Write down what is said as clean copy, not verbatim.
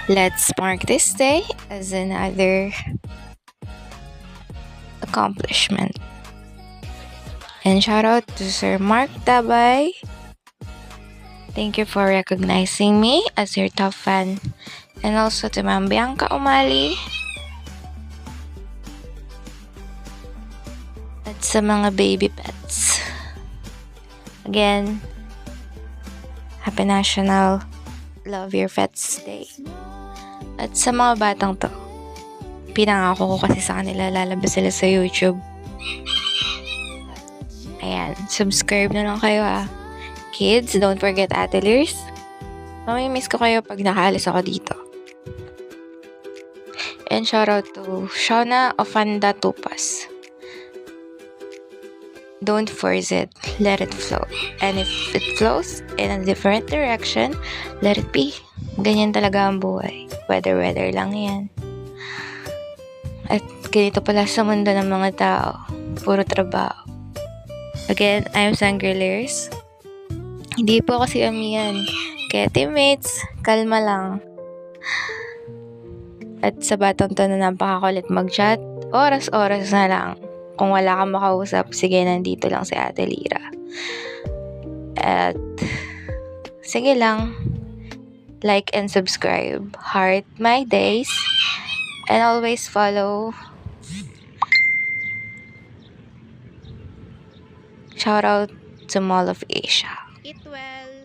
Let's mark this day as another accomplishment. And shout out to Sir Mark Tabay. Thank you for recognizing me as your top fan. And also to Ma'am Bianca Umali. At sa mga baby pets. Again, Happy National Love Your Pets Day. At sa mga batang to, pinangako ko kasi sa kanila lalabas sila sa YouTube. Ayan, subscribe na lang kayo Kids, don't forget Ate Lirs. Mamimiss ko kayo pag nakaalis ako dito. And shout out to Shauna Ofanda Tupas. Don't force it, let it flow. And if it flows in a different direction, let it be. Ganyan talaga ang buhay. Weather lang yan. At ganito pala sa mundo ng mga tao. Puro trabaho. Again, I'm Sangreliers. Hindi po kasi amihan. Kaya teammates, kalma lang. At sa batang to na napakakulit mag-chat, oras-oras na lang. Kung wala kang makausap, sige, nandito lang si Ate Lira. At sige lang, like and subscribe. Heart my days. And always follow. Shout out to Mall of Asia. Eat well.